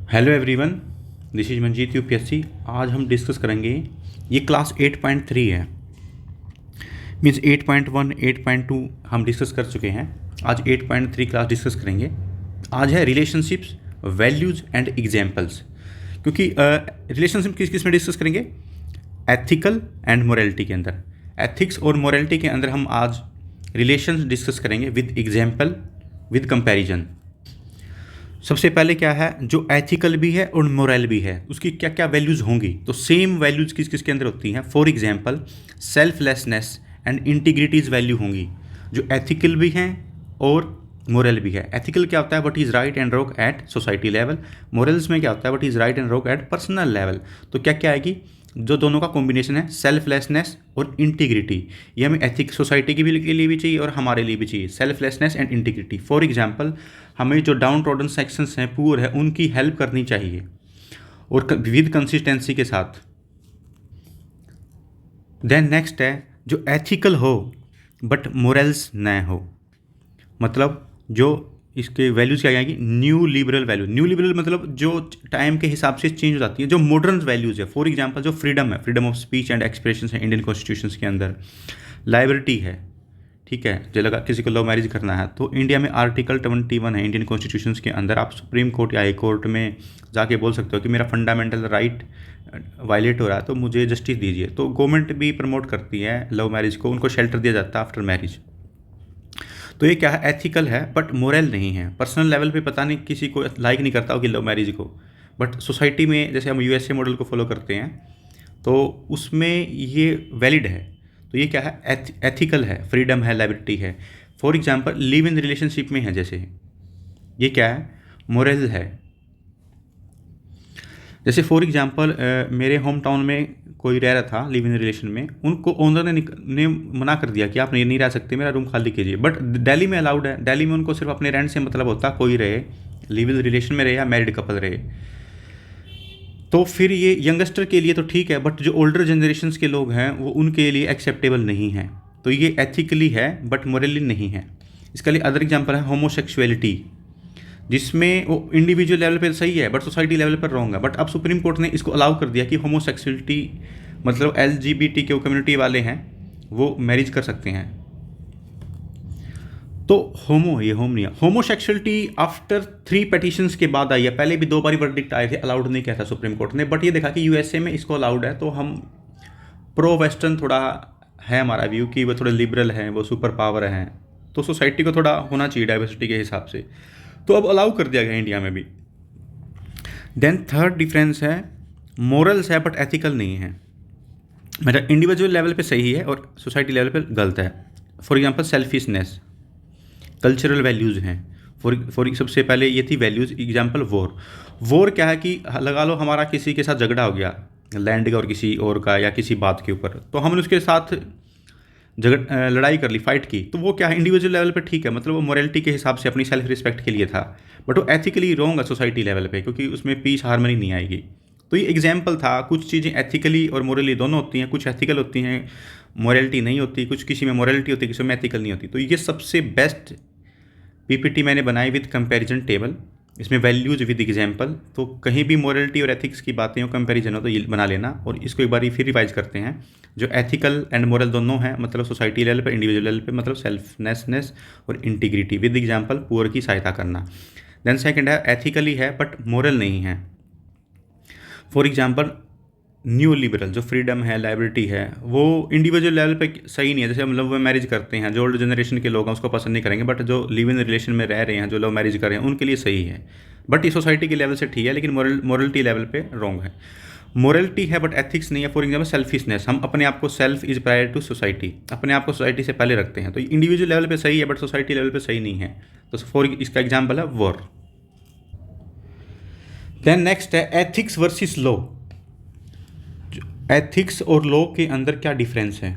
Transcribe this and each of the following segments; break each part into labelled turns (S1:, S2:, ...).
S1: Hello everyone, this is Manjeet UPSC. आज हम discuss करेंगे, ये क्लास 8.3 है, मीन्स 8.1 8.2 हम डिस्कस कर चुके हैं। आज 8.3 क्लास डिस्कस करेंगे। आज है रिलेशनशिप्स, वैल्यूज़ एंड एग्जाम्पल्स। क्योंकि रिलेशनशिप किस किस में डिस्कस करेंगे? एथिकल एंड मोरालिटी के अंदर। एथिक्स और मोरालिटी के अंदर हम आज रिलेशंस डिस्कस करेंगे विद एग्जाम्पल, विद कंपैरिजन। सबसे पहले क्या है, जो एथिकल भी है और मोरल भी है, उसकी क्या क्या वैल्यूज़ होंगी। तो सेम वैल्यूज़ किस किस के अंदर होती हैं? For example selflessness and integrities value होंगी, जो एथिकल भी हैं और मोरल भी है। एथिकल क्या होता है? What is right and wrong at society level. Morals में क्या होता है? What is right and wrong at personal level. तो क्या क्या आएगी? जो दोनों का कॉम्बिनेशन है, सेल्फलेसनेस और इंटीग्रिटी। ये हमें एथिक सोसाइटी के लिए भी चाहिए और हमारे लिए भी चाहिए, selflessness and integrity. For example, हमें जो डाउन ट्रॉडन सेक्शंस हैं, पुअर है, उनकी हेल्प करनी चाहिए और विद कंसिस्टेंसी के साथ। देन नेक्स्ट है, जो एथिकल हो बट मोरल्स न हो। मतलब जो इसके वैल्यूज़ क्या आएगी? New liberal value. New liberal मतलब जो टाइम के हिसाब से चेंज हो जाती है, जो मॉडर्न वैल्यूज़ है। फॉर एग्जांपल, जो फ्रीडम है, freedom of speech and expression है इंडियन कॉन्स्टिट्यूशन के अंदर। लाइबर्टी है, ठीक है, जो लगा किसी को लव मैरिज करना है तो इंडिया में आर्टिकल 21 है इंडियन कॉन्स्टिट्यूशन के अंदर। आप सुप्रीम कोर्ट या हाई कोर्ट में जाके बोल सकते हो कि मेरा फंडामेंटल राइट वायलेट हो रहा है तो मुझे जस्टिस दीजिए। तो गवर्नमेंट भी प्रमोट करती है लव मैरिज को, उनको शेल्टर दिया जाता है आफ्टर मैरिज। तो ये क्या है? एथिकल है बट मोरल नहीं है। पर्सनल लेवल पे पता नहीं किसी को लाइक नहीं करता होगी लव मैरिज को, बट सोसाइटी में जैसे हम यूएसए मॉडल को फॉलो करते हैं तो उसमें ये वैलिड है। तो ये क्या है? एथिकल है, फ्रीडम है, लाइबर्टी है। For example, live in relationship में है जैसे, ये क्या है? मोरल है। जैसे फॉर एग्जांपल, मेरे होम टाउन में कोई रह रहा था लिव इन रिलेशन में, उनको ओनर ने मना कर दिया कि आप नहीं रह सकते, मेरा रूम खाली कीजिए। बट दिल्ली में अलाउड है। दिल्ली में उनको सिर्फ अपने रेंट से मतलब होता, कोई रहे, लिव इन रिलेशन में रहे या मैरिड कपल रहे। तो फिर ये यंगस्टर के लिए तो ठीक है, बट जो ओल्डर जनरेशन के लोग हैं वो उनके लिए एक्सेप्टेबल नहीं है। तो ये एथिकली है बट मोरली नहीं है। इसके लिए अदर एग्जांपल है होमोसेक्सुअलिटी, जिसमें वो इंडिविजुअल लेवल पे सही है बट सोसाइटी लेवल पर रॉन्ग है। बट अब सुप्रीम कोर्ट ने इसको अलाउ कर दिया कि होमोसेक्सुअलिटी मतलब LGBT के कम्युनिटी वाले हैं वो मैरिज कर सकते हैं। तो ये होम नहीं है। होमोसेक्सुअलिटी आफ्टर 3 पेटिशंस के बाद आई है। पहले भी 2 बारी वर्डिक्ट आए थे, अलाउड नहीं किया था सुप्रीम कोर्ट ने, बट ये देखा कि यूएसए में इसको अलाउड है। तो हम प्रो वेस्टर्न थोड़ा है हमारा व्यू कि वो थोड़े लिबरल हैं, वो सुपर पावर हैं, तो सोसाइटी को थोड़ा होना चाहिए डाइवर्सिटी के हिसाब से। तो अब अलाउ कर दिया गया इंडिया में भी। देन थर्ड डिफरेंस है, मोरल्स है बट एथिकल नहीं है। मतलब इंडिविजुअल लेवल पे सही है और सोसाइटी लेवल पे गलत है। For example, selfishness, cultural values हैं। फॉर सबसे पहले ये थी वैल्यूज़। एग्जांपल, वॉर क्या है कि लगा लो हमारा किसी के साथ झगड़ा हो गया लैंड का और किसी और का या किसी बात के ऊपर, तो हमने उसके साथ लड़ाई कर ली, फाइट की, तो वो क्या है? इंडिविजुअल लेवल पे ठीक है, मतलब वो मोरालिटी के हिसाब से अपनी सेल्फ रिस्पेक्ट के लिए था। बट वो एथिकली रॉन्ग है सोसाइटी लेवल पे, क्योंकि उसमें पीस हार्मनी नहीं आएगी। तो ये एग्जाम्पल था। कुछ चीज़ें एथिकली और मोरली दोनों होती हैं, कुछ एथिकल होती हैं, मोरालिटी नहीं होती, कुछ किसी में मोरालिटी होती है, किसी में एथिकल नहीं होती। तो ये सबसे बेस्ट पीपीटी मैंने बनाई विद कंपैरिजन टेबल। इसमें वैल्यूज विद एग्जाम्पल, तो कहीं भी मोरालिटी और एथिक्स की बातें हो, कंपैरिजन हो, तो ये बना लेना। और इसको एक बार फिर रिवाइज करते हैं। जो एथिकल एंड मोरल दोनों हैं, मतलब सोसाइटी लेवल पर, इंडिविजुअल लेवल पे, मतलब सेल्फनेस और इंटीग्रिटी विद एग्जाम्पल, पुअर की सहायता करना। देन सेकंड है, एथिकली है बट मोरल नहीं है। फॉर एग्जाम्पल, न्यू लिबरल, जो फ्रीडम है, लाइबर्टी है, वो इंडिविजुअल लेवल पे सही नहीं है। जैसे हम लव मैरिज करते हैं, जो ओल्ड जनरेशन के लोग हैं उसको पसंद नहीं करेंगे, बट जो लिव इन रिलेशन में रह रहे हैं, जो लव मैरिज कर रहे हैं, उनके लिए सही है। बट ये सोसाइटी के लेवल से ठीक है, लेकिन मोरलिटी लेवल पे रॉन्ग है। मोरलिटी है बट एथिक्स नहीं है। फॉर एग्जाम्पल, सेल्फिशनेस, हम अपने आप को, self is prior to society, अपने आप को सोसाइटी से पहले रखते हैं। तो इंडिविजुअल लेवल पे सही है बट सोसाइटी लेवल पे सही नहीं है। तो फॉर इसका एग्जाम्पल है वॉर। देन नेक्स्ट है एथिक्स वर्सेस लॉ। एथिक्स और लॉ के अंदर क्या डिफरेंस है,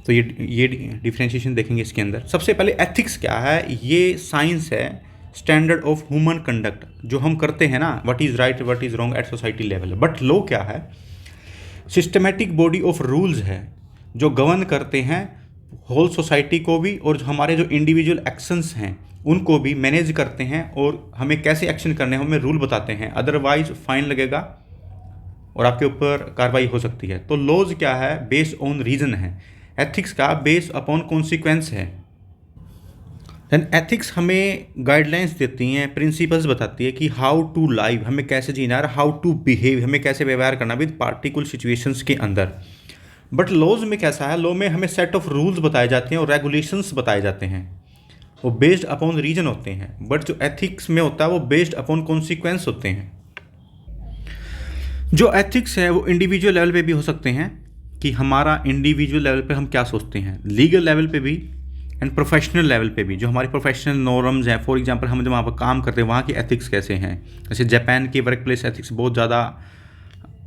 S1: तो ये डिफरेंशिएशन देखेंगे इसके अंदर। सबसे पहले एथिक्स क्या है? ये साइंस है, स्टैंडर्ड ऑफ ह्यूमन कंडक्ट, जो हम करते हैं ना, what is right what is wrong at society level. But law क्या है? सिस्टमेटिक बॉडी ऑफ रूल्स है जो गवर्न करते हैं होल सोसाइटी को भी और हमारे जो इंडिविजुअल एक्शंस हैं उनको भी मैनेज करते हैं और हमें कैसे एक्शन करने हैं हमें रूल बताते हैं, अदरवाइज फाइन लगेगा और आपके ऊपर कार्रवाई हो सकती है। तो लॉज क्या है, बेस्ड ऑन रीजन है, एथिक्स का बेस्ड अपॉन कॉन्सिक्वेंस है। देन एथिक्स हमें गाइडलाइंस देती हैं, प्रिंसिपल्स बताती है कि हाउ टू लाइव, हमें कैसे जीना है, हाउ टू बिहेव, हमें कैसे व्यवहार करना विद पार्टिकुलर सिचुएशंस के अंदर। बट लॉज में कैसा है, लॉ में हमें सेट ऑफ रूल्स बताए जाते हैं और रेगुलेशंस बताए जाते हैं, वो बेस्ड अपॉन रीजन होते हैं। बट जो एथिक्स में होता है वो बेस्ड अपॉन कॉन्सिक्वेंस होते हैं। जो एथिक्स है वो इंडिविजुअल लेवल पे भी हो सकते हैं कि हमारा इंडिविजुअल लेवल पे हम क्या सोचते हैं, लीगल लेवल पे भी एंड प्रोफेशनल लेवल पे भी, जो हमारी प्रोफेशनल नॉर्म्स हैं। फॉर एग्जांपल हम जब वहाँ पर काम करते हैं वहाँ की एथिक्स कैसे हैं। जैसे जापान के वर्क प्लेस एथिक्स बहुत ज़्यादा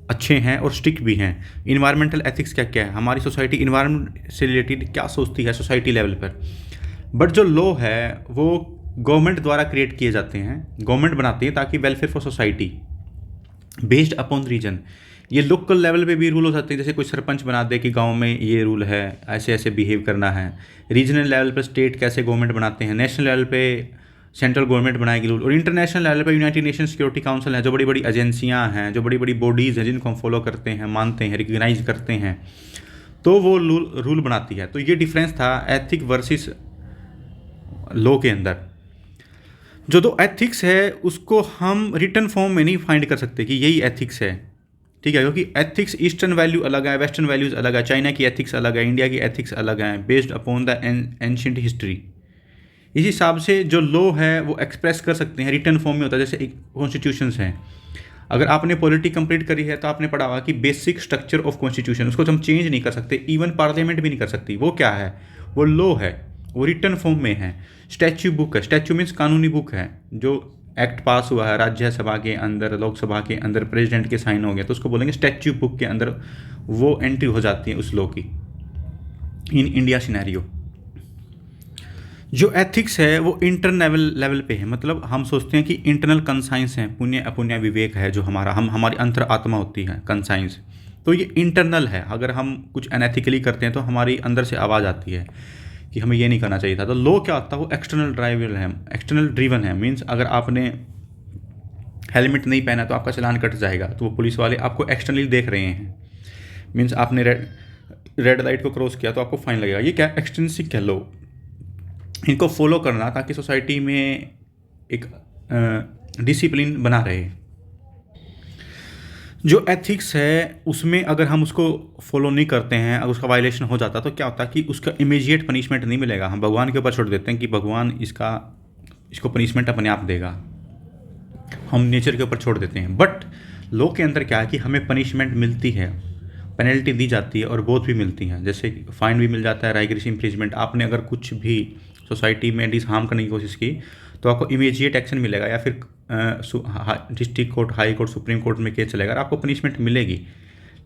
S1: अच्छे हैं और स्ट्रिक्ट भी हैं। इन्वायरमेंटल एथिक्स क्या क्या है, हमारी सोसाइटी इन्वायरमेंट से रिलेटेड क्या सोचती है सोसाइटी लेवल पर। बट जो लॉ है वो गवर्नमेंट द्वारा क्रिएट किए जाते हैं, गवर्नमेंट बनाती है ताकि welfare for society based upon reason. ये लोकल लेवल पे भी रूल हो सकते हैं, जैसे कोई सरपंच बना दे कि गांव में ये रूल है, ऐसे ऐसे बिहेव करना है। रीजनल लेवल पर स्टेट कैसे गवर्नमेंट बनाते हैं, नेशनल लेवल पे सेंट्रल गवर्नमेंट बनाएगी रूल, और इंटरनेशनल लेवल पे यूनाइटेड नेशन सिक्योरिटी काउंसिल है, जो बड़ी बड़ी एजेंसियां हैं, जो बड़ी बड़ी बॉडीज़ हैं जिनको हम फॉलो करते हैं, मानते हैं, रिकग्नाइज करते हैं, तो वो रूल बनाती है। तो ये डिफरेंस था एथिक वर्सेस लॉ के अंदर। जो दो एथिक्स है उसको हम रिटन फॉर्म में नहीं फाइंड कर सकते कि यही एथिक्स है, ठीक है, क्योंकि एथिक्स ईस्टर्न वैल्यू अलग है, वेस्टर्न वैल्यूज़ अलग है, चाइना की एथिक्स अलग है, इंडिया की एथिक्स अलग है, based upon the ancient history. इस हिसाब से जो लॉ है वो एक्सप्रेस कर सकते हैं, रिटन फॉर्म में होता है। जैसे एक कॉन्स्टिट्यूशंस हैं, अगर आपने पॉलिटी कंप्लीट करी है तो आपने पढ़ा हुआ कि बेसिक स्ट्रक्चर ऑफ कॉन्स्टिट्यूशन, उसको हम चेंज नहीं कर सकते, इवन पार्लियामेंट भी नहीं कर सकती। वो क्या है, वो लॉ है, वो रिटन फॉर्म में है। स्टैच्यू बुक है, स्टैच्यू मीन्स कानूनी बुक है, जो एक्ट पास हुआ है राज्यसभा के अंदर, लोकसभा के अंदर, प्रेसिडेंट के साइन हो गया तो उसको बोलेंगे स्टैच्यू बुक के अंदर वो एंट्री हो जाती है उस लॉ की इन इंडिया सिनेरियो। जो एथिक्स है वो इंटरनल लेवल पे है, मतलब हम सोचते हैं कि इंटरनल कंसाइंस है, पुण्य अपुण्य विवेक है जो हमारी अंतर आत्मा होती है कंसाइंस, तो ये इंटरनल है। अगर हम कुछ अनएथिकली करते हैं तो हमारी अंदर से आवाज़ आती है कि हमें ये नहीं करना चाहिए था। तो लॉ क्या होता है, वो एक्सटर्नल ड्राइवन है, एक्सटर्नल ड्रीवन है। मीन्स अगर आपने हेलमेट नहीं पहना तो आपका चालान कट जाएगा, तो वो पुलिस वाले आपको एक्सटर्नली देख रहे हैं। मीन्स आपने रेड लाइट को क्रॉस किया तो आपको फाइन लगेगा। ये क्या एक्सटेंसिक है लॉ, इनको फॉलो करना ताकि सोसाइटी में एक डिसिप्लिन बना रहे। जो एथिक्स है उसमें अगर हम उसको फॉलो नहीं करते हैं, अगर उसका वायलेशन हो जाता तो क्या होता है कि उसका इमीडिएट पनिशमेंट नहीं मिलेगा, हम भगवान के ऊपर छोड़ देते हैं कि भगवान इसको पनिशमेंट अपने आप देगा, हम नेचर के ऊपर छोड़ देते हैं। बट लॉ के अंदर क्या है कि हमें पनिशमेंट मिलती है, पेनल्टी दी जाती है और बहुत भी मिलती हैं, जैसे फाइन भी मिल जाता है, राइगरस इम्प्रिजमेंट। आपने अगर कुछ भी सोसाइटी में हार्म करने की कोशिश की तो आपको इमीडिएट एक्शन मिलेगा, या फिर district court, high court, supreme court में केस चलेगा, आपको पनिशमेंट मिलेगी।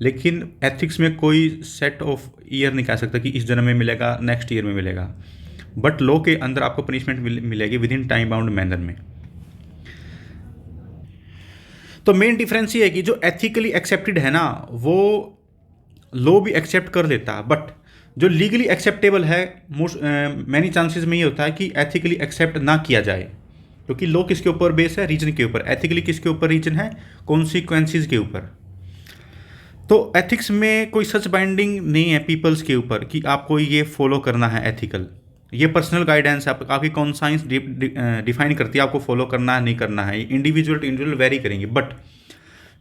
S1: लेकिन एथिक्स में कोई सेट ऑफ ईयर नहीं कह सकता कि इस जन्म में मिलेगा, नेक्स्ट ईयर में मिलेगा। बट लॉ के अंदर आपको पनिशमेंट मिलेगी with in time bound manner में। तो मेन डिफरेंस ये है कि जो एथिकली एक्सेप्टेड है ना वो लॉ भी एक्सेप्ट कर लेता है, बट जो लीगली एक्सेप्टेबल है मैनी चांसेस में ये होता है कि एथिकली एक्सेप्ट ना किया जाए, क्योंकि लॉ किसके ऊपर बेस है, रीजन के ऊपर। एथिकली किसके ऊपर रीजन है, कॉन्सिक्वेंसेस के ऊपर। तो एथिक्स में कोई सच बाइंडिंग नहीं है पीपल्स के ऊपर कि आपको ये फॉलो करना है एथिकल, ये पर्सनल गाइडेंस है, आपकी कॉन्साइंस डिफाइन करती है आपको फॉलो करना है नहीं करना है, इंडिविजुअल टू इंडिविजुअल वेरी करेंगे। बट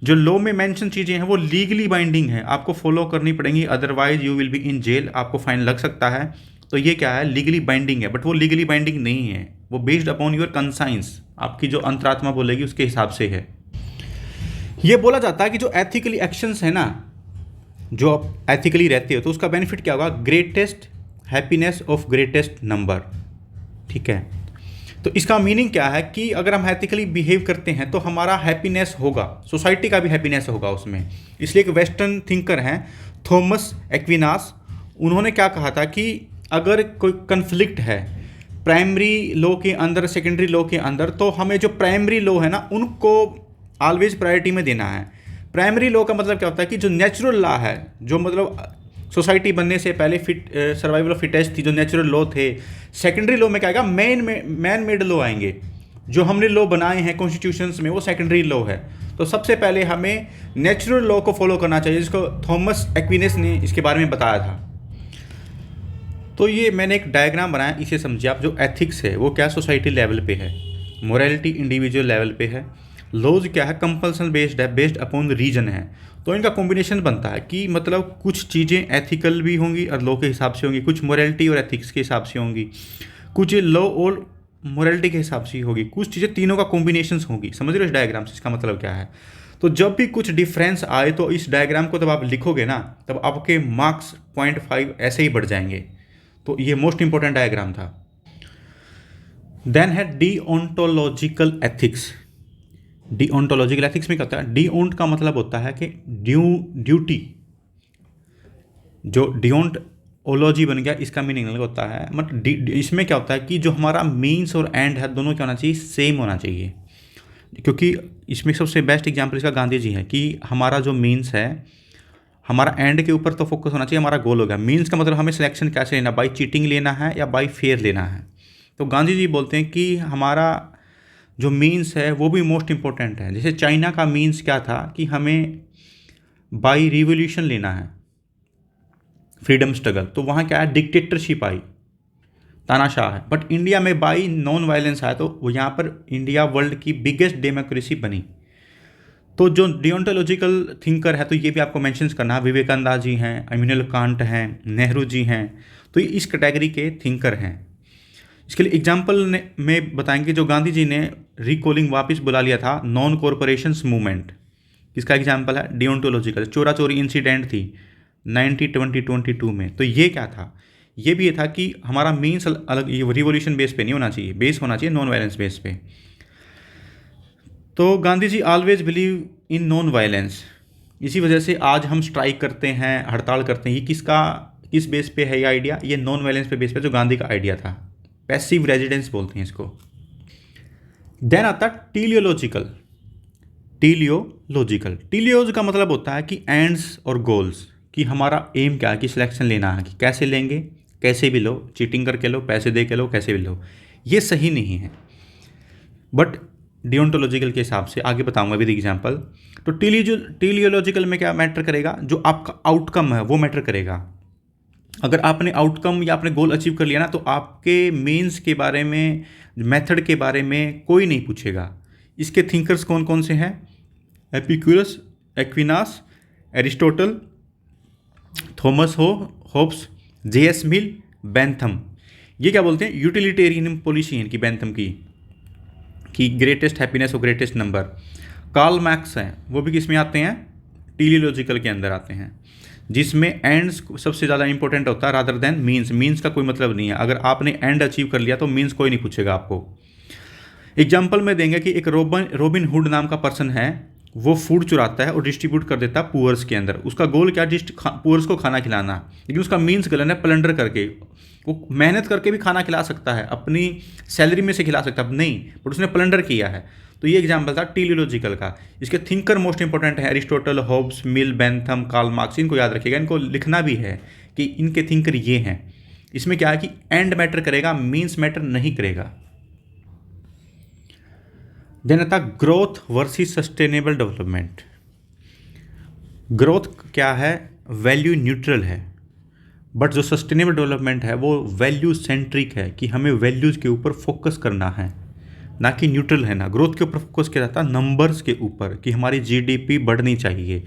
S1: जो लॉ में मेंशन चीज़ें हैं वो लीगली बाइंडिंग है, आपको फॉलो करनी पड़ेंगी, otherwise you will be in jail, आपको फाइन लग सकता है। तो ये क्या है, लीगली बाइंडिंग है, बट वो लीगली बाइंडिंग नहीं है, वो बेस्ड अपॉन योर कंसाइंस, आपकी जो अंतरात्मा बोलेगी उसके हिसाब से है। ये बोला जाता है कि जो एथिकली एक्शंस है ना, जो आप एथिकली रहते हो तो उसका बेनिफिट क्या होगा, greatest happiness of greatest number, ठीक है। तो इसका मीनिंग क्या है कि अगर हम एथिकली बिहेव करते हैं तो हमारा हैप्पीनेस होगा, सोसाइटी का भी हैप्पीनेस होगा उसमें। इसलिए एक वेस्टर्न थिंकर हैं थॉमस एक्विनास, उन्होंने क्या कहा था कि अगर कोई कन्फ्लिक्ट है प्राइमरी लॉ के अंदर, सेकेंडरी लॉ के अंदर, तो हमें जो प्राइमरी लॉ है ना उनको ऑलवेज प्रायोरिटी में देना है। प्राइमरी लॉ का मतलब क्या होता है कि जो नेचुरल लॉ है, जो मतलब सोसाइटी बनने से पहले सर्वाइवल ऑफ फिटेस्ट थी, जो नेचुरल लॉ थे। सेकेंडरी लॉ में क्या आएगा, मैन मेड लॉ आएंगे। जो हमने लॉ बनाए हैं कॉन्स्टिट्यूशंस में वो सेकेंडरी लॉ है। तो सबसे पहले हमें नेचुरल लॉ को फॉलो करना चाहिए, जिसको थॉमस एक्विनस ने इसके बारे में बताया था। तो ये मैंने एक डायग्राम बनाया, इसे समझिए आप। जो एथिक्स है वो क्या सोसाइटी लेवल पे है, मोरालिटी इंडिविजुअल लेवल पे है, लॉज क्या है कंपल्सन बेस्ड है, बेस्ड अपॉन रीजन है। तो इनका कॉम्बिनेशन बनता है कि मतलब कुछ चीज़ें एथिकल भी होंगी और लॉ के हिसाब से होंगी, कुछ मोरालिटी और एथिक्स के हिसाब से होंगी, कुछ लॉ और मोरालिटी के हिसाब से होगी, कुछ चीज़ें तीनों का कॉम्बिनेशंस होगी। समझ रहे हो इस डायग्राम से इसका मतलब क्या है। तो जब भी कुछ डिफरेंस आए तो इस डायग्राम को तब आप लिखोगे ना, तब आपके मार्क्स 0.5 ऐसे ही बढ़ जाएंगे। तो ये मोस्ट इंपॉर्टेंट डायग्राम था। देन है डीओंटोलॉजिकल एथिक्स। डीओंटोलॉजिकल एथिक्स में क्या होता है, डीओंट का मतलब होता है कि ड्यूटी। जो डिओंटोलॉजी बन गया, इसका मीनिंग अलग होता है। मतलब इसमें क्या होता है कि जो हमारा मीन्स और एंड है दोनों क्या होना चाहिए, सेम होना चाहिए। क्योंकि इसमें सबसे बेस्ट एग्जाम्पल इसका गांधी जी है कि हमारा जो मीन्स है, हमारा एंड के ऊपर तो फोकस होना चाहिए, हमारा गोल होगा। मीन्स का मतलब हमें सिलेक्शन कैसे लेना, बाई चीटिंग लेना है या बाई फेयर लेना है। तो गांधी जी बोलते हैं कि हमारा जो मीन्स है वो भी मोस्ट इंपॉर्टेंट है। जैसे चाइना का मीन्स क्या था कि हमें बाई रिवोल्यूशन लेना है, फ्रीडम स्ट्रगल। तो वहाँ क्या है, डिक्टेटरशिप आई, तानाशाह है। बट इंडिया में बाई नॉन वायलेंस आया, तो वो यहाँ पर इंडिया वर्ल्ड की बिगेस्ट डेमोक्रेसी बनी। तो जो डिओंटोलॉजिकल थिंकर है, तो ये भी आपको मेंशन करना है, विवेकानंद जी हैं, इमैनुअल कांट हैं, नेहरू जी हैं। तो ये इस कैटेगरी के थिंकर हैं। इसके लिए एग्जाम्पल में बताएंगे, जो गांधी जी ने रिकॉलिंग वापस बुला लिया था नॉन कॉरपोरेशंस मूवमेंट, इसका एग्जाम्पल है डिओंटोलॉजिकल। चोरा चोरी इंसिडेंट थी 1922 में। तो ये क्या था, ये भी ये था कि हमारा मीन्स अलग, ये रिवोल्यूशन बेस पे नहीं होना चाहिए, बेस होना चाहिए नॉन वायलेंस बेस पे। तो Gandhi ji always believe in non violence. इसी वजह से आज हम स्ट्राइक करते हैं, हड़ताल करते हैं। ये किस बेस पे है ये आइडिया, ये नॉन वायलेंस पे बेस पे, जो गांधी का आइडिया था। पैसिव रेजिडेंस बोलते हैं इसको। देन आता टीलियोलॉजिकल। टीलियोज का मतलब होता है कि एंड्स और गोल्स, कि हमारा एम क्या है, कि सिलेक्शन लेना है, कि कैसे लेंगे, कैसे भी लो, चीटिंग करके लो, पैसे दे के लो, कैसे भी लो। ये सही नहीं है। बट डिओंटोलॉजिकल के हिसाब से आगे बताऊंगा विद एग्जांपल। तो टीलियोलॉजिकल में क्या मैटर करेगा, जो आपका आउटकम है वो मैटर करेगा। अगर आपने आउटकम या आपने गोल अचीव कर लिया ना, तो आपके मीन्स के बारे में, मेथड के बारे में कोई नहीं पूछेगा। इसके थिंकर्स कौन कौन से हैं, Epicurus, Aquinas, Aristotle, Thomas Hobbes, J.S. मिल, बेंथम। ये क्या बोलते हैं, यूटिलिटेरियन पॉलिसी है इनकी, बेंथम की, कि ग्रेटेस्ट हैप्पीनेस और ग्रेटेस्ट नंबर। कार्ल मैक्स हैं, वो भी किस में आते हैं, टीलियोलॉजिकल के अंदर आते हैं, जिसमें एंड्स सबसे ज़्यादा इंपॉर्टेंट होता है रादर देन मीन्स। मीन्स का कोई मतलब नहीं है, अगर आपने एंड अचीव कर लिया तो मीन्स कोई नहीं पूछेगा आपको। एग्जाम्पल में देंगे कि एक रॉबिन हुड नाम का पर्सन है, वो फूड चुराता है और डिस्ट्रीब्यूट कर देता है पुअर्स के अंदर। उसका गोल क्या, पुअर्स को खाना खिलाना, लेकिन उसका मीन्स गलत है, प्लंडर करके। वो मेहनत करके भी खाना खिला सकता है, अपनी सैलरी में से खिला सकता है, नहीं, बट उसने प्लंडर किया है। तो ये एग्जाम्पल था टीलियोलॉजिकल का। इसके थिंकर मोस्ट इंपॉर्टेंट है एरिस्टोटल, हॉब्स, मिल, बेंथम, कार्ल मार्क्स। इनको याद रखिएगा, इनको लिखना भी है कि इनके थिंकर ये हैं। इसमें क्या है कि एंड मैटर करेगा, मीन्स मैटर नहीं करेगा। देन आता growth versus sustainable development. Growth क्या है, वैल्यू न्यूट्रल है, बट जो सस्टेनेबल डेवलपमेंट है वो वैल्यू सेंट्रिक है, कि हमें वैल्यूज़ के ऊपर फोकस करना है, ना कि न्यूट्रल है ना। ग्रोथ के ऊपर फोकस किया जाता है नंबर्स के ऊपर, कि हमारी जीडीपी बढ़नी चाहिए।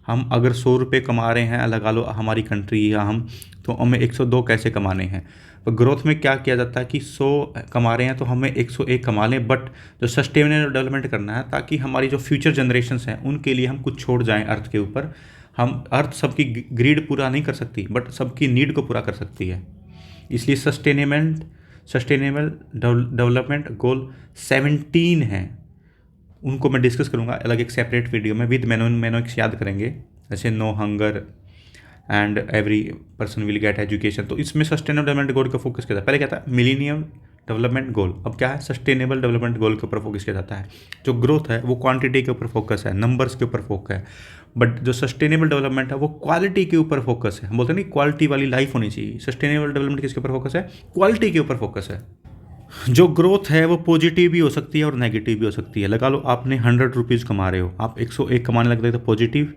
S1: हम अगर 100 रुपये कमा रहे हैं, लगा लो हमारी कंट्री या हम, तो हमें 102 कैसे कमाने हैं। तो ग्रोथ में क्या किया जाता है कि 100 कमा रहे हैं तो हमें 101 कमा लें, बट जो सस्टेनेबल डेवलपमेंट करना है, ताकि हमारी जो फ्यूचर जनरेशन्स हैं उनके लिए हम कुछ छोड़ जाएं अर्थ के ऊपर। हम अर्थ सबकी ग्रीड पूरा नहीं कर सकती, बट सबकी नीड को पूरा कर सकती है। इसलिए सस्टेनेबल डेवलपमेंट गोल 17 हैं, उनको मैं डिस्कस करूँगा अलग एक सेपरेट वीडियो में, विद मैनोनिक्स याद करेंगे, जैसे no hunger and every person will get education. तो इसमें सस्टेनेबल डेवलपमेंट गोल का फोकस किया था। पहले क्या था, मिलीनियम डेवलपमेंट गोल। अब क्या है, सस्टेनेबल डेवलपमेंट गोल के ऊपर फोकस किया जाता है। जो ग्रोथ है वो क्वांटिटी के ऊपर फोकस है, नंबर्स के ऊपर फोकस है, बट जो सस्टेनेबल डेवलपमेंट है वो क्वालिटी के ऊपर फोकस है। हम बोलते हैं नहीं, क्वालिटी वाली लाइफ होनी चाहिए। सस्टेनेबल डेवलपमेंट किसके ऊपर फोकस है, क्वालिटी के ऊपर फोकस है। जो ग्रोथ है वो पॉजिटिव भी हो सकती है और नेगेटिव भी हो सकती है। लगा लो आपने 100 रुपीज़ कमा रहे हो, आप 101 कमाने लग रहे तो पॉजिटिव,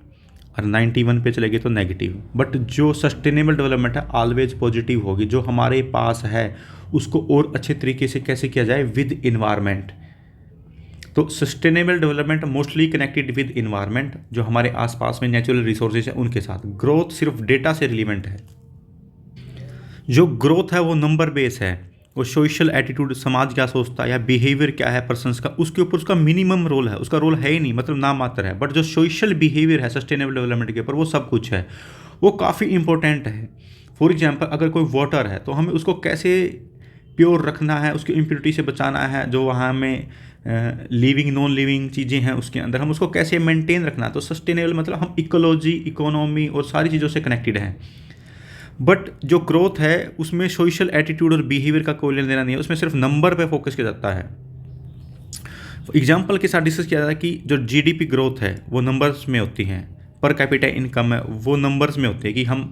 S1: और 91 पे चले गए तो नेगेटिव। बट जो सस्टेनेबल डेवलपमेंट है ऑलवेज पॉजिटिव होगी। जो हमारे पास है उसको और अच्छे तरीके से कैसे किया जाए, विद इन्वायरमेंट। तो sustainable development mostly connected with environment, जो हमारे आसपास में नेचुरल रिसोर्सेज हैं उनके साथ। ग्रोथ सिर्फ डेटा से रिलेवेंट है। जो ग्रोथ है वो नंबर बेस है, वो सोशल एटीट्यूड, समाज क्या सोचता है या बिहेवियर क्या है पर्सन्स का, उसके ऊपर उसका मिनिमम रोल है। उसका रोल है ही नहीं, मतलब नाम मात्र है। बट जो सोशल बिहेवियर है सस्टेनेबल डेवलपमेंट के ऊपर, वो सब कुछ है, वो काफ़ी इंपॉर्टेंट है। फॉर एग्जाम्पल अगर कोई वाटर है तो हमें उसको कैसे प्योर रखना है, उसकी इम्प्योरिटी से बचाना है, जो वहाँ में लिविंग नॉन लिविंग चीज़ें हैं उसके अंदर हम उसको कैसे मेंटेन रखना है। तो सस्टेनेबल मतलब हम इकोलॉजी, इकोनॉमी और सारी चीज़ों से कनेक्टेड हैं। बट जो ग्रोथ है उसमें सोशल एटीट्यूड और बिहेवियर का कोई लेना देना नहीं है, उसमें सिर्फ नंबर पे फोकस किया जाता है। एग्जाम्पल के साथ डिस्कस किया जाता है कि जो जीडीपी ग्रोथ है वो नंबर्स में होती हैं, पर कैपिटा इनकम है वो नंबर्स में होती है कि हम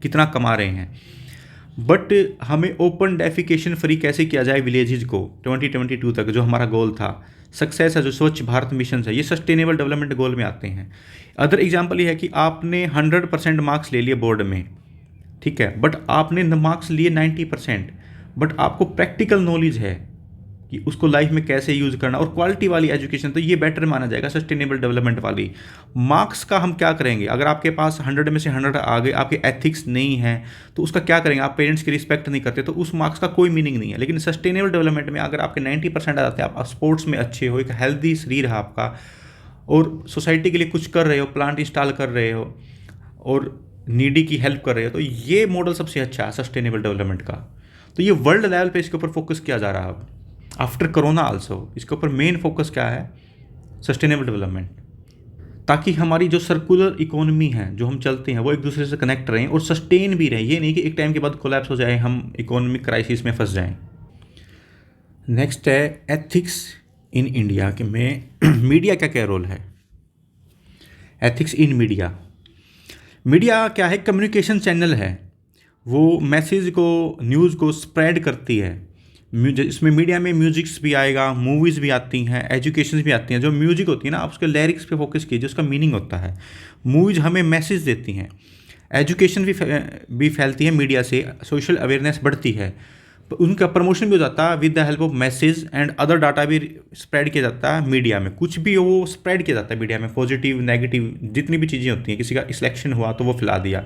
S1: कितना कमा रहे हैं। बट हमें ओपन डेफिकेशन फ्री कैसे किया जाए विलेजेस को 2022 तक, जो हमारा गोल था। सक्सेस है जो स्वच्छ भारत मिशन है, ये सस्टेनेबल डेवलपमेंट गोल में आते हैं। अदर एग्जाम्पल ये है कि आपने 100% मार्क्स ले लिए बोर्ड में, ठीक है, बट आपने मार्क्स लिए 90%, बट आपको प्रैक्टिकल नॉलेज है कि उसको लाइफ में कैसे यूज़ करना, और क्वालिटी वाली एजुकेशन, तो ये बेटर माना जाएगा सस्टेनेबल डेवलपमेंट वाली। मार्क्स का हम क्या करेंगे, अगर आपके पास 100 में से 100 आ गए, आपके एथिक्स नहीं है तो उसका क्या करेंगे, आप पेरेंट्स की रिस्पेक्ट नहीं करते तो उस मार्क्स का कोई मीनिंग नहीं है। लेकिन सस्टेनेबल डेवलपमेंट में अगर आपके 90% आ जाते हैं, आप स्पोर्ट्स में अच्छे हो, एक हेल्दी शरीर है आपका, और सोसाइटी के लिए कुछ कर रहे हो, प्लांट इंस्टॉल कर रहे हो और नीडी की हेल्प कर रहे हो, तो ये मॉडल सबसे अच्छा है सस्टेनेबल डेवलपमेंट का। तो ये वर्ल्ड लेवल पे इसके ऊपर फोकस किया जा रहा है अब आफ्टर कोरोना आल्सो। इसके ऊपर मेन फोकस क्या है, सस्टेनेबल डेवलपमेंट, ताकि हमारी जो सर्कुलर इकोनॉमी है जो हम चलते हैं वो एक दूसरे से कनेक्ट रहें और सस्टेन भी रहें। ये नहीं कि एक टाइम के बाद कोलैप्स हो जाए, हम इकोनॉमिक क्राइसिस में फंस जाएं। नेक्स्ट है एथिक्स इन इंडिया के में मीडिया का क्या रोल है। एथिक्स इन मीडिया, मीडिया क्या है, कम्युनिकेशन चैनल है, वो मैसेज को, न्यूज़ को स्प्रेड करती है। इसमें मीडिया में म्यूजिक्स भी आएगा, मूवीज़ भी आती हैं, एजुकेशन भी आती हैं। जो म्यूजिक होती है ना, आप उसके लिरिक्स पे फोकस कीजिए, उसका मीनिंग होता है। मूवीज़ हमें मैसेज देती हैं, एजुकेशन भी फैलती है मीडिया से, सोशल अवेयरनेस बढ़ती है, उनका प्रमोशन भी हो जाता है with the help of message and other data भी स्प्रेड किया जाता है मीडिया में। कुछ भी हो वो स्प्रेड किया जाता है मीडिया में, पॉजिटिव नेगेटिव जितनी भी चीज़ें होती हैं। किसी का सिलेक्शन हुआ तो वो फैला दिया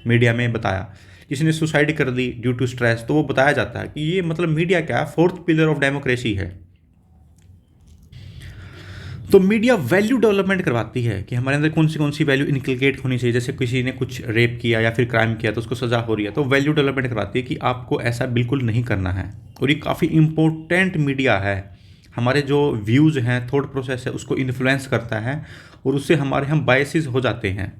S1: मीडिया में, बताया। किसी ने सुसाइड कर दी ड्यू टू स्ट्रेस तो वो बताया जाता है। कि ये मतलब मीडिया क्या है, फोर्थ पिलर ऑफ डेमोक्रेसी है। तो मीडिया वैल्यू डेवलपमेंट करवाती है कि हमारे अंदर कौन सी वैल्यू इनकलकेट होनी चाहिए। जैसे किसी ने कुछ रेप किया या फिर क्राइम किया तो उसको सज़ा हो रही है, तो वैल्यू डेवलपमेंट करवाती है कि आपको ऐसा बिल्कुल नहीं करना है। और ये काफ़ी इंपॉर्टेंट मीडिया है, हमारे जो व्यूज़ हैं, थॉट प्रोसेस है, उसको इन्फ्लुएंस करता है और उससे हम बायसेस हो जाते हैं।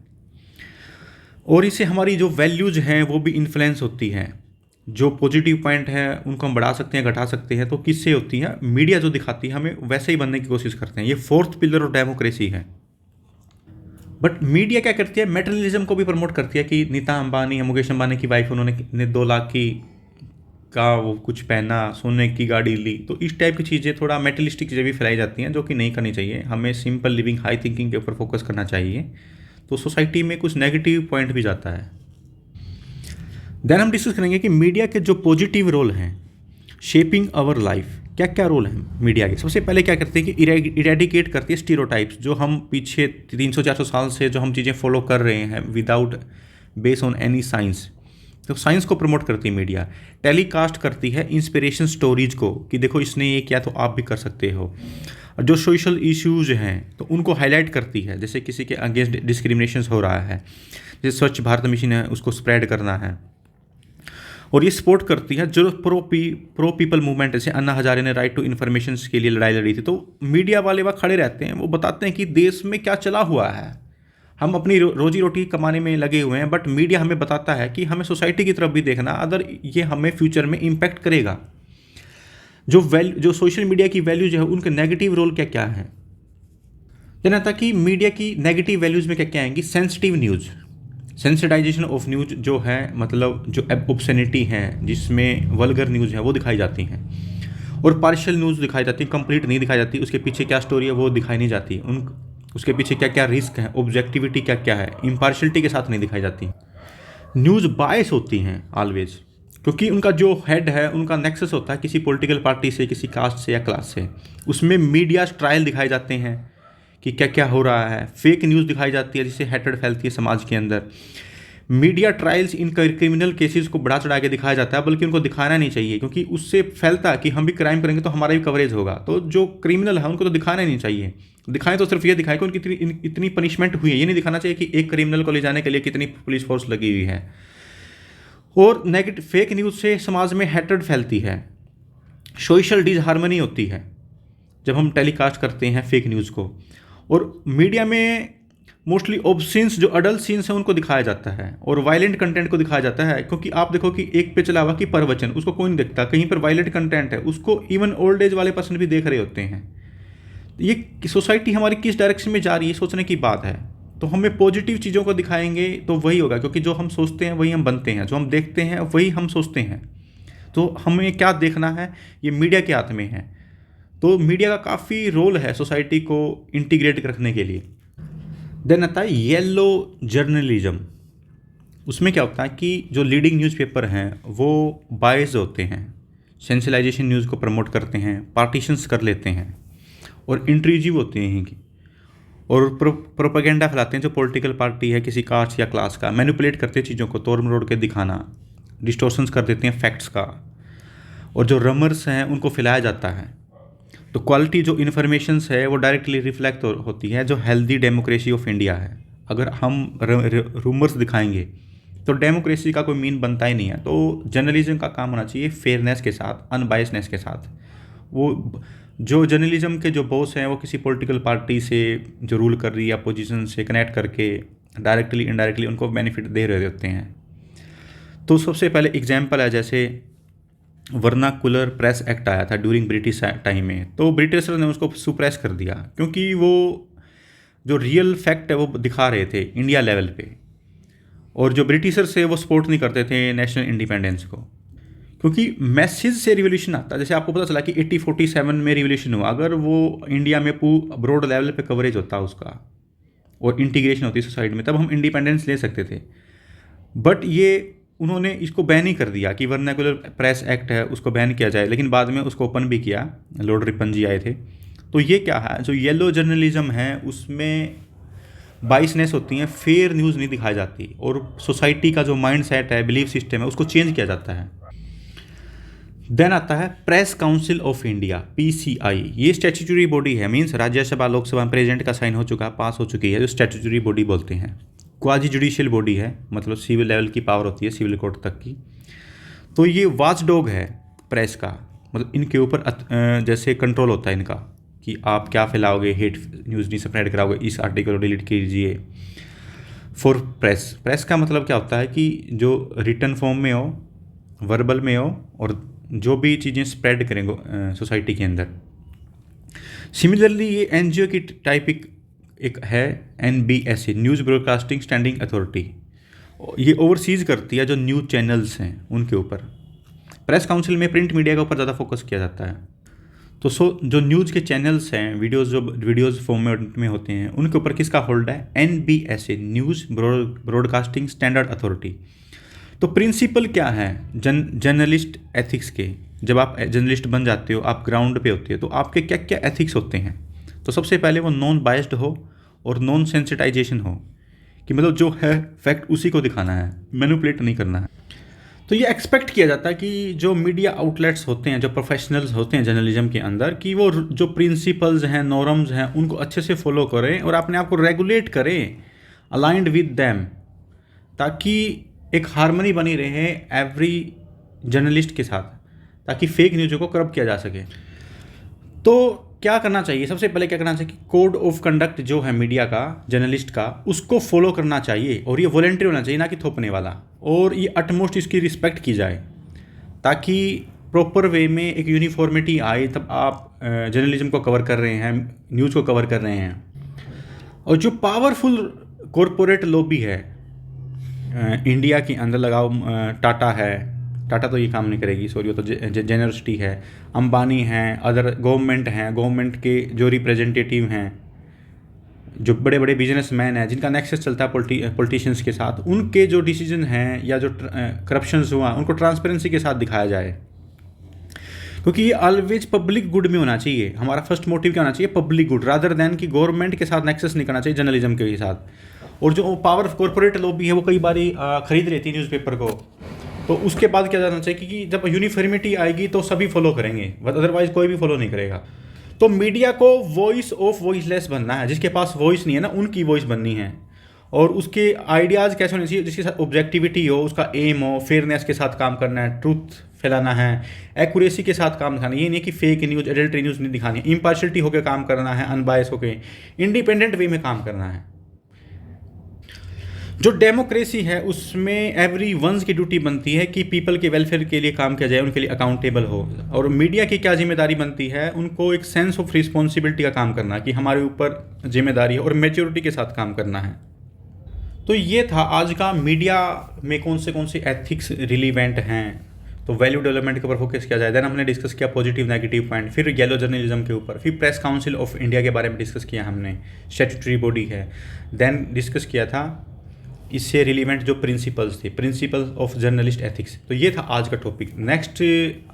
S1: और इससे हमारी जो वैल्यूज़ हैं वो भी इन्फ्लुएंस होती हैं। जो पॉजिटिव पॉइंट है उनको हम बढ़ा सकते हैं, घटा सकते हैं। तो किससे होती है, मीडिया जो दिखाती है हमें वैसे ही बनने की कोशिश करते हैं। ये फोर्थ पिलर ऑफ डेमोक्रेसी है। बट मीडिया क्या करती है, मेटेरियलिज्म को भी प्रमोट करती है कि नीता अंबानी है, मुकेश अंबानी की वाइफ, उन्होंने 2 लाख की का वो कुछ पहना, सोने की गाड़ी ली। तो इस टाइप की चीज़ें, थोड़ा मेटेरियलिस्टिक चीज़ें भी फैलाई जाती हैं जो कि नहीं करनी चाहिए। हमें सिंपल लिविंग, हाई थिंकिंग के ऊपर फोकस करना चाहिए। तो सोसाइटी में कुछ नेगेटिव पॉइंट भी जाता है। देन हम डिस्कस करेंगे कि मीडिया के जो पॉजिटिव रोल हैं, शेपिंग आवर लाइफ, क्या क्या रोल हैं मीडिया के। सबसे पहले क्या करते हैं कि इरेडिकेट करती है स्टीरियोटाइप्स, जो हम पीछे 300-400 साल से जो हम चीज़ें फॉलो कर रहे हैं without base on any science. तो साइंस को प्रमोट करती है मीडिया। टेलीकास्ट करती है इंस्पिरेशन स्टोरीज को कि देखो इसने ये किया तो आप भी कर सकते हो। और जो सोशल इश्यूज हैं तो उनको हाईलाइट करती है, जैसे किसी के अगेंस्ट डिस्क्रिमिनेशन हो रहा है, जैसे स्वच्छ भारत मिशन है, उसको स्प्रेड करना है। और ये सपोर्ट करती है जो प्रो पीपल मूवमेंट, जैसे अन्ना हजारे ने राइट टू इन्फॉर्मेशन के लिए लड़ाई लड़ी थी। तो मीडिया वाले वह खड़े रहते हैं, वो बताते हैं कि देश में क्या चला हुआ है, हम अपनी रोजी रोटी कमाने में लगे हुए हैं, बट मीडिया हमें बताता है कि हमें सोसाइटी की तरफ भी देखना, अदर ये हमें फ्यूचर में इम्पैक्ट करेगा। जो सोशल मीडिया की वैल्यू जो है उनके नेगेटिव रोल क्या क्या है। देन आता कि मीडिया की नेगेटिव वैल्यूज़ में क्या क्या आएंगी। Sensitive news, sensitization of news जो है, मतलब जो ऑब्ससेनिटी है, जिसमें वल्गर न्यूज़ है वो दिखाई जाती हैं, और पार्शियल न्यूज़ दिखाई जाती है, कंप्लीट नहीं दिखाई जाती, उसके पीछे क्या स्टोरी है वो दिखाई नहीं जाती, उसके पीछे क्या क्या रिस्क है, ऑब्जेक्टिविटी क्या क्या है, इम्पार्शियलिटी के साथ नहीं दिखाई जाती। न्यूज़ बायस होती हैं ऑलवेज, क्योंकि उनका जो हेड है उनका नेक्सस होता है किसी पॉलिटिकल पार्टी से, किसी कास्ट से या क्लास से। उसमें मीडिया ट्रायल दिखाए जाते हैं कि क्या क्या हो रहा है, फेक न्यूज़ दिखाई जाती है जिससे हेटेड फैलती है समाज के अंदर। Media trials in criminal cases को बढ़ा चढ़ा के दिखाया जाता है, बल्कि उनको दिखाना नहीं चाहिए, क्योंकि उससे फैलता है कि हम भी क्राइम करेंगे तो हमारा भी कवरेज होगा। तो जो क्रिमिनल है उनको तो दिखाना ही नहीं चाहिए। दिखाएं तो सिर्फ ये दिखाएं कि उनकी इतनी पनिशमेंट हुई है, ये नहीं दिखाना चाहिए कि एक क्रिमिनल को ले जाने के लिए कितनी पुलिस फोर्स लगी हुई है। और नेगेटिव फेक न्यूज़ से समाज में हेट्रेड फैलती है, सोशल डिसहार्मनी होती है जब हम टेलीकास्ट करते हैं फेक न्यूज़ को। और मीडिया में मोस्टली ऑब्सीन्स जो अडल्ट सीन्स हैं उनको दिखाया जाता है, और वायलेंट कंटेंट को दिखाया जाता है, क्योंकि आप देखो कि एक पे चला हुआ कि प्रवचन, उसको कोई नहीं देखता, कहीं पर वायलेंट कंटेंट है उसको इवन ओल्ड एज वाले पर्सन भी देख रहे होते हैं। ये सोसाइटी हमारी किस डायरेक्शन में जा रही है सोचने की बात है। तो हमें पॉजिटिव चीज़ों को दिखाएंगे तो वही होगा, क्योंकि जो हम सोचते हैं वही हम बनते हैं, जो हम देखते हैं वही हम सोचते हैं। तो हमें क्या देखना है ये मीडिया के हाथ में है। तो मीडिया का काफ़ी रोल है सोसाइटी को इंटीग्रेट रखने के लिए। देन आता है येलो जर्नलिज्म। उसमें क्या होता है कि जो लीडिंग न्यूज़पेपर हैं वो बायस्ड होते हैं, सेंसिलाइजेशन न्यूज़ को प्रमोट करते हैं, पार्टीशंस कर लेते हैं, और इंट्रूजिव होते हैं कि और प्रोपेगेंडा फैलाते हैं। जो पॉलिटिकल पार्टी है किसी कास्ट या क्लास का, मैनिपुलेट करते हैं चीज़ों को, तोड़ मरोड़ के दिखाना, डिस्टॉर्शंस कर देते हैं फैक्ट्स का, और जो रमर्स हैं उनको फैलाया जाता है। तो क्वालिटी जो इन्फॉर्मेशंस है वो डायरेक्टली रिफ्लेक्ट होती है जो हेल्दी डेमोक्रेसी ऑफ इंडिया है। अगर हम रूमर्स दिखाएंगे तो डेमोक्रेसी का कोई मीन बनता ही नहीं है। तो जर्नलिज्म का काम होना चाहिए फेयरनेस के साथ, अनबायसनेस के साथ। वो जो जर्नलिज्म के जो बॉस हैं वो किसी पॉलिटिकल पार्टी से जो रूल कर रही है अपोजिशन से कनेक्ट करके डायरेक्टली इनडायरेक्टली उनको बेनिफिट दे रहे होते हैं। तो सबसे पहले एग्जाम्पल है जैसे वर्नाकुलर प्रेस एक्ट आया था ड्यूरिंग ब्रिटिश टाइम में, तो ब्रिटिशर ने उसको सुप्रेस कर दिया, क्योंकि वो जो रियल फैक्ट है वो दिखा रहे थे इंडिया लेवल पे, और जो ब्रिटिशर से वो सपोर्ट नहीं करते थे नेशनल इंडिपेंडेंस को, क्योंकि मैसेज से रिवोल्यूशन आता है। जैसे आपको पता चला कि 1847 में रिवोल्यूशन हुआ, अगर वो इंडिया में ब्रॉड लेवल पे कवरेज होता उसका और इंटीग्रेशन होती सोसाइटी में, तब हम इंडिपेंडेंस ले सकते थे। बट ये उन्होंने इसको बैन ही कर दिया कि वर्नाकुलर प्रेस एक्ट है उसको बैन किया जाए, लेकिन बाद में उसको ओपन भी किया, लॉर्ड रिपन जी आए थे। तो ये क्या है, जो येलो जर्नलिज्म है उसमें बाइसनेस होती हैं, फेयर न्यूज़ नहीं दिखाई जाती, और सोसाइटी का जो माइंड सेट है, बिलीफ सिस्टम है, उसको चेंज किया जाता है। देन आता है press council of India, PCI. ये स्टैट्यूटरी बॉडी है, मीन्स राज्यसभा लोकसभा प्रेसिडेंट का साइन हो चुका, पास हो चुकी है, जो स्टैट्यूटरी बॉडी बोलते हैं। क्वाजी जुडिशियल बॉडी है, मतलब सिविल लेवल की पावर होती है, सिविल कोर्ट तक की। तो ये वॉच डॉग है प्रेस का, मतलब इनके ऊपर जैसे कंट्रोल होता है इनका कि आप क्या फैलाओगे, हेट न्यूज़ नहीं स्प्रेड कराओगे, इस आर्टिकल को डिलीट कीजिए। फॉर प्रेस का मतलब क्या होता है कि जो रिटर्न फॉर्म में हो, वर्बल में हो, और जो भी चीज़ें स्प्रेड करेंगे सोसाइटी के अंदर। सिमिलरली ये एनजीओ की टाइप एक है NBSA, news broadcasting standing authority. ये ओवरसीज करती है जो न्यूज़ चैनल्स हैं उनके ऊपर। प्रेस काउंसिल में प्रिंट मीडिया के ऊपर ज़्यादा फोकस किया जाता है। तो जो न्यूज़ के चैनल्स हैं, वीडियोज़ फॉर्मेट में होते हैं, उनके ऊपर किसका होल्ड है, NBSA, news broadcasting standard authority. तो प्रिंसिपल क्या है जर्नलिस्ट एथिक्स के, जब आप जर्नलिस्ट बन जाते हो, आप ग्राउंड पे होते हो, तो आपके क्या क्या एथिक्स होते हैं। तो सबसे पहले वो नॉन बायस्ड हो और नॉन सेंसिटाइजेशन हो, कि मतलब जो है फैक्ट उसी को दिखाना है, मैनिपुलेट नहीं करना है। तो ये एक्सपेक्ट किया जाता है कि जो मीडिया आउटलेट्स होते हैं, जो प्रोफेशनल्स होते हैं जर्नलिज्म के अंदर, कि वो जो प्रिंसिपल्स हैं, नॉर्म्स हैं, उनको अच्छे से फॉलो करें और अपने आप को रेगुलेट करें अलाइंड विद दैम, ताकि एक हार्मनी बनी रहे एवरी जर्नलिस्ट के साथ, ताकि फेक न्यूज़ को करप्ट किया जा सके। तो क्या करना चाहिए, सबसे पहले क्या करना चाहिए कि कोड ऑफ कंडक्ट जो है मीडिया का, जर्नलिस्ट का, उसको फॉलो करना चाहिए, और ये वॉलंटरी होना चाहिए, ना कि थोपने वाला, और ये अटमोस्ट इसकी रिस्पेक्ट की जाए, ताकि प्रॉपर वे में एक यूनिफॉर्मिटी आए, तब आप जर्नलिज्म को कवर कर रहे हैं, न्यूज़ को कवर कर रहे हैं। और जो पावरफुल कॉरपोरेट लॉबी है इंडिया के अंदर, लगाओ टाटा है, टाटा तो ये काम नहीं करेगी, सॉरी, वो तो जेनरसिटी है, अंबानी हैं, अदर गवर्नमेंट हैं, गवर्नमेंट के जो रिप्रेजेंटेटिव हैं, जो बड़े बड़े बिजनेसमैन हैं जिनका नेक्सस चलता है पॉलिटिशियंस के साथ, उनके जो डिसीजन हैं या जो करप्शंस हुआ उनको ट्रांसपेरेंसी के साथ दिखाया जाए, क्योंकि ये ऑलवेज पब्लिक गुड में होना चाहिए। हमारा फर्स्ट मोटिव क्या होना चाहिए? पब्लिक गुड, रादर देन कि गवर्नमेंट के साथ नेक्सस नहीं करना चाहिए जर्नलिज्म के साथ। और जो पावर कॉरपोरेट लॉबी है वो कई बार खरीद लेती है न्यूज़पेपर को, तो उसके बाद क्या जाना चाहिए कि जब यूनिफॉर्मिटी आएगी तो सभी फॉलो करेंगे, अदरवाइज कोई भी फॉलो नहीं करेगा। तो मीडिया को वॉइस ऑफ वॉइसलेस बनना है, जिसके पास वॉइस नहीं है ना उनकी वॉइस बननी है। और उसके आइडियाज़ कैसे होने चाहिए? जिसके साथ ऑब्जेक्टिविटी हो, उसका एम हो, फेयरनेस के साथ काम करना है, ट्रूथ फैलाना है, एक्यूरेसी के साथ काम दिखाना। ये नहीं कि फेक न्यूज़, एडल्ट्री न्यूज़ नहीं दिखानी, इम्पार्शलिटी होकर काम करना है, अनबायस होकर इंडिपेंडेंट वे में काम करना है। जो डेमोक्रेसी है उसमें एवरी वंस की ड्यूटी बनती है कि पीपल के वेलफेयर के लिए काम किया जाए, उनके लिए अकाउंटेबल हो। और मीडिया की क्या जिम्मेदारी बनती है? उनको एक सेंस ऑफ रिस्पॉन्सिबिलिटी का काम करना, कि हमारे ऊपर जिम्मेदारी है, और मैच्योरिटी के साथ काम करना है। तो ये था आज का मीडिया में कौन से एथिक्स रिलीवेंट हैं। तो वैल्यू डेवलपमेंट के ऊपर फोकस किया जाए, देन हमने डिस्कस किया पॉजिटिव नेगेटिव पॉइंट, फिर येलो जर्नलिज्म के ऊपर, फिर प्रेस काउंसिल ऑफ इंडिया के बारे में डिस्कस किया हमने, स्टैट्यूटरी बॉडी है। देन डिस्कस किया था इससे रिलीवेंट जो प्रिंसिपल्स थे, प्रिंसिपल्स ऑफ जर्नलिस्ट एथिक्स। तो ये था आज का टॉपिक। नेक्स्ट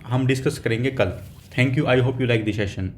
S1: हम डिस्कस करेंगे कल। Thank you, I hope you like this session.